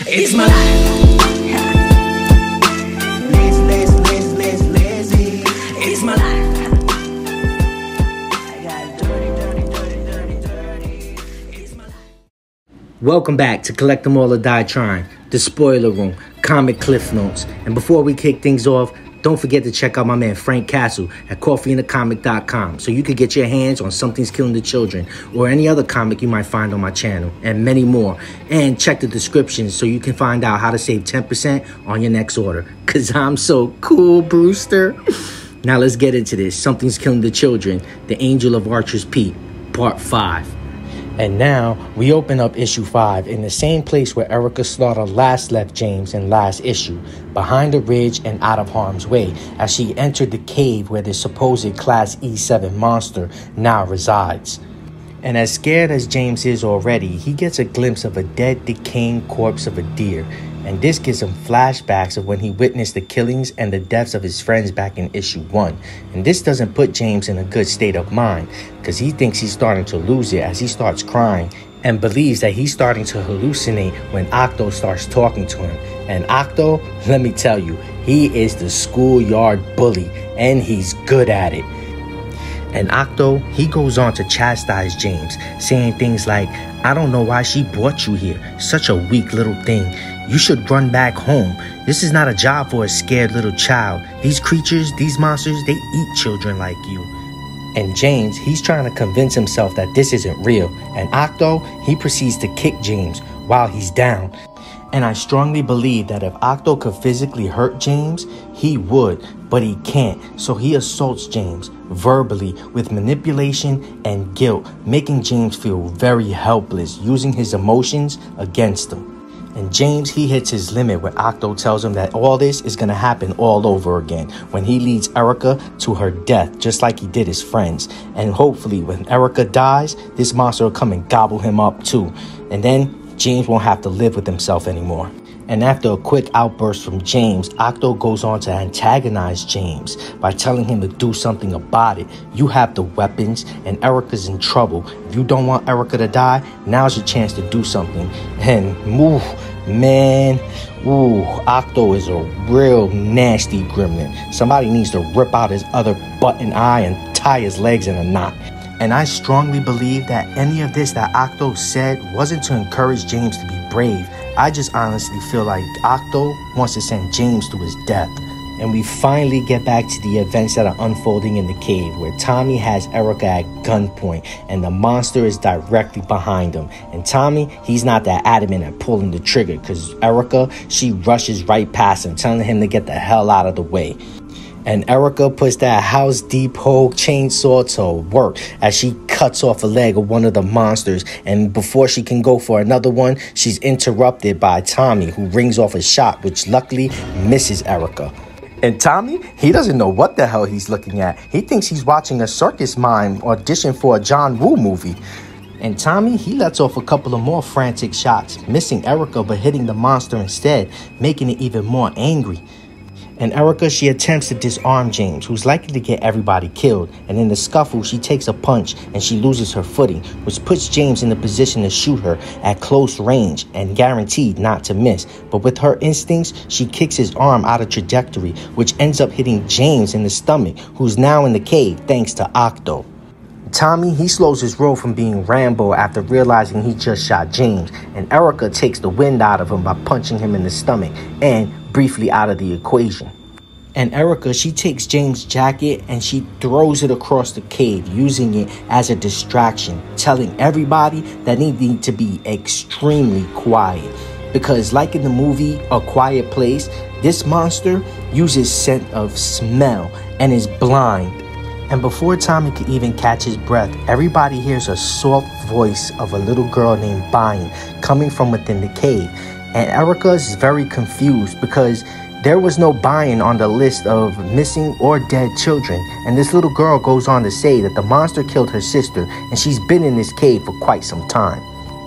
It's my life. Lazy. It's my life. I got dirty. It's my life. Welcome back to Collect Them All or Die Trying, the spoiler room, comic cliff notes. And before we kick things off, don't forget to check out my man Frank Castle at coffeeandthecomic.com so you can get your hands on Something's Killing the Children or any other comic you might find on my channel and many more. And check the description so you can find out how to save 10% on your next order. Cause I'm so cool, Brewster. Now let's get into this. Something's Killing the Children, The Angel of Archer's Peak, Part 5. And now we open up issue 5 in the same place where Erica Slaughter last left James in last issue, behind a ridge and out of harm's way, as she entered the cave where the supposed Class E7 monster now resides. And as scared as James is already, he gets a glimpse of a dead, decaying corpse of a deer. And this gives him flashbacks of when he witnessed the killings and the deaths of his friends back in issue 1. And this doesn't put James in a good state of mind, because he thinks he's starting to lose it as he starts crying and believes that he's starting to hallucinate when Octo starts talking to him. And Octo, let me tell you, he is the schoolyard bully, and he's good at it. And Octo, he goes on to chastise James, saying things like, "I don't know why she brought you here, such a weak little thing. You should run back home. This is not a job for a scared little child. These creatures, these monsters, they eat children like you." And James, he's trying to convince himself that this isn't real. And Octo, he proceeds to kick James while he's down. And I strongly believe that if Octo could physically hurt James, he would, but he can't. So he assaults James verbally with manipulation and guilt, making James feel very helpless, using his emotions against him. And James, he hits his limit when Octo tells him that all this is going to happen all over again when he leads Erica to her death, just like he did his friends. And hopefully when Erica dies, this monster will come and gobble him up too. And then James won't have to live with himself anymore. And after a quick outburst from James, Octo goes on to antagonize James by telling him to do something about it. You have the weapons and Erica's in trouble. If you don't want Erica to die, now's your chance to do something. And Octo is a real nasty gremlin. Somebody needs to rip out his other button eye and tie his legs in a knot. And I strongly believe that any of this that Octo said wasn't to encourage James to be brave. I just honestly feel like Octo wants to send James to his death. And we finally get back to the events that are unfolding in the cave, where Tommy has Erica at gunpoint and the monster is directly behind him. And Tommy, he's not that adamant at pulling the trigger because Erica, she rushes right past him, telling him to get the hell out of the way. And Erica puts that House Deep Hole chainsaw to work as she cuts off a leg of one of the monsters. And before she can go for another one, she's interrupted by Tommy, who rings off a shot, which luckily misses Erica. And Tommy, he doesn't know what the hell he's looking at. He thinks he's watching a circus mime audition for a John Woo movie. And Tommy, he lets off a couple of more frantic shots, missing Erica but hitting the monster instead, making it even more angry. And Erica, she attempts to disarm James, who's likely to get everybody killed. And in the scuffle, she takes a punch and she loses her footing, which puts James in the position to shoot her at close range and guaranteed not to miss. But with her instincts, she kicks his arm out of trajectory, which ends up hitting James in the stomach, who's now in the cave thanks to Octo. Tommy, he slows his roll from being Rambo after realizing he just shot James. And Erica takes the wind out of him by punching him in the stomach and briefly out of the equation. And Erica, she takes James' jacket and she throws it across the cave, using it as a distraction, telling everybody that they need to be extremely quiet. Because like in the movie A Quiet Place, this monster uses scent of smell and is blind. And before Tommy could even catch his breath, everybody hears a soft voice of a little girl named Bayan coming from within the cave. And Erica is very confused because there was no Bayan on the list of missing or dead children. And this little girl goes on to say that the monster killed her sister and she's been in this cave for quite some time.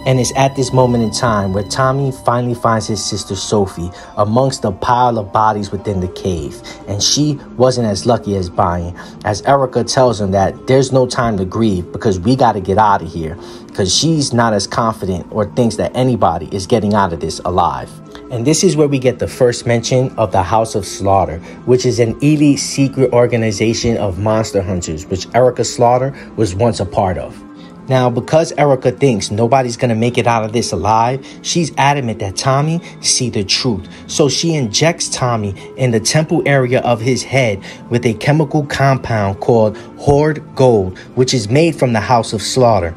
And it's at this moment in time where Tommy finally finds his sister Sophie amongst a pile of bodies within the cave. And she wasn't as lucky as Brian, as Erica tells him that there's no time to grieve because we got to get out of here, because she's not as confident or thinks that anybody is getting out of this alive. And this is where we get the first mention of the House of Slaughter, which is an elite secret organization of monster hunters, which Erica Slaughter was once a part of. Now, because Erica thinks nobody's going to make it out of this alive, she's adamant that Tommy see the truth. So she injects Tommy in the temple area of his head with a chemical compound called Horde Gold, which is made from the House of Slaughter.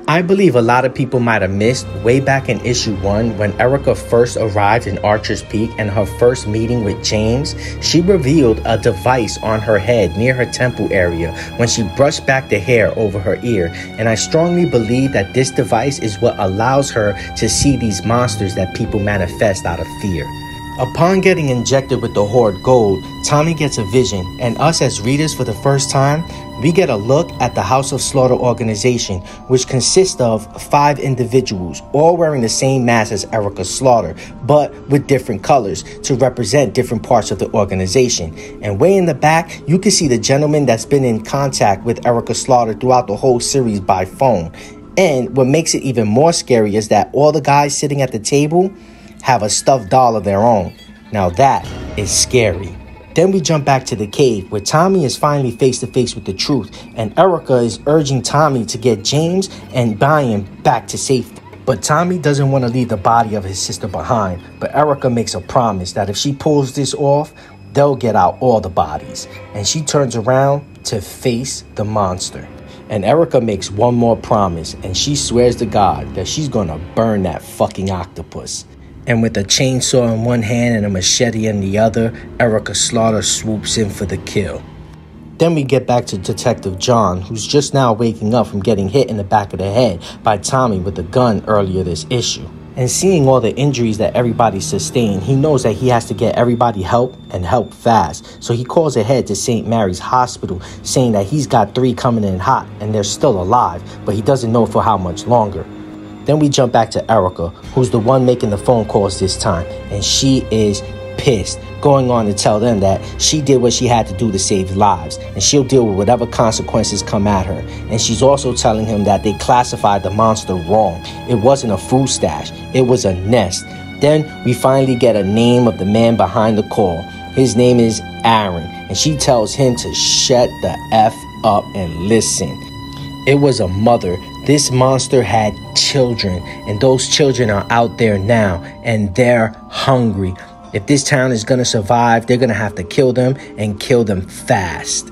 I believe a lot of people might have missed way back in issue 1 when Erica first arrived in Archer's Peak and her first meeting with James. She revealed a device on her head near her temple area when she brushed back the hair over her ear, and I strongly believe that this device is what allows her to see these monsters that people manifest out of fear. Upon getting injected with the Horde Gold, Tommy gets a vision, and us as readers for the first time, we get a look at the House of Slaughter organization, which consists of 5 individuals, all wearing the same mask as Erica Slaughter, but with different colors to represent different parts of the organization. And way in the back, you can see the gentleman that's been in contact with Erica Slaughter throughout the whole series by phone. And what makes it even more scary is that all the guys sitting at the table have a stuffed doll of their own. Now that is scary. Then we jump back to the cave where Tommy is finally face to face with the truth, and Erica is urging Tommy to get James and Brian back to safety. But Tommy doesn't want to leave the body of his sister behind, but Erica makes a promise that if she pulls this off, they'll get out all the bodies. And she turns around to face the monster. And Erica makes one more promise, and she swears to God that she's gonna burn that fucking octopus. And with a chainsaw in one hand and a machete in the other, Erica Slaughter swoops in for the kill. Then we get back to Detective John, who's just now waking up from getting hit in the back of the head by Tommy with a gun earlier this issue. And seeing all the injuries that everybody sustained, he knows that he has to get everybody help and help fast. So he calls ahead to St. Mary's Hospital, saying that he's got 3 coming in hot and they're still alive, but he doesn't know for how much longer. Then we jump back to Erica, who's the one making the phone calls this time, and she is pissed, going on to tell them that she did what she had to do to save lives, and she'll deal with whatever consequences come at her. And she's also telling him that they classified the monster wrong. It wasn't a food stash, it was a nest. Then we finally get a name of the man behind the call. His name is Aaron, and she tells him to shut the F up and listen. It was a mother. This monster had children, and those children are out there now, and they're hungry. If this town is going to survive, they're going to have to kill them and kill them fast.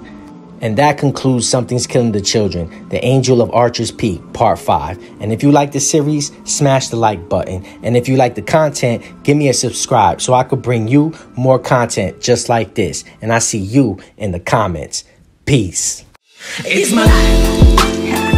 And that concludes Something's Killing the Children, The Angel of Archer's Peak, Part 5. And if you like the series, smash the like button. And if you like the content, give me a subscribe so I could bring you more content just like this. And I see you in the comments. Peace. It's my life.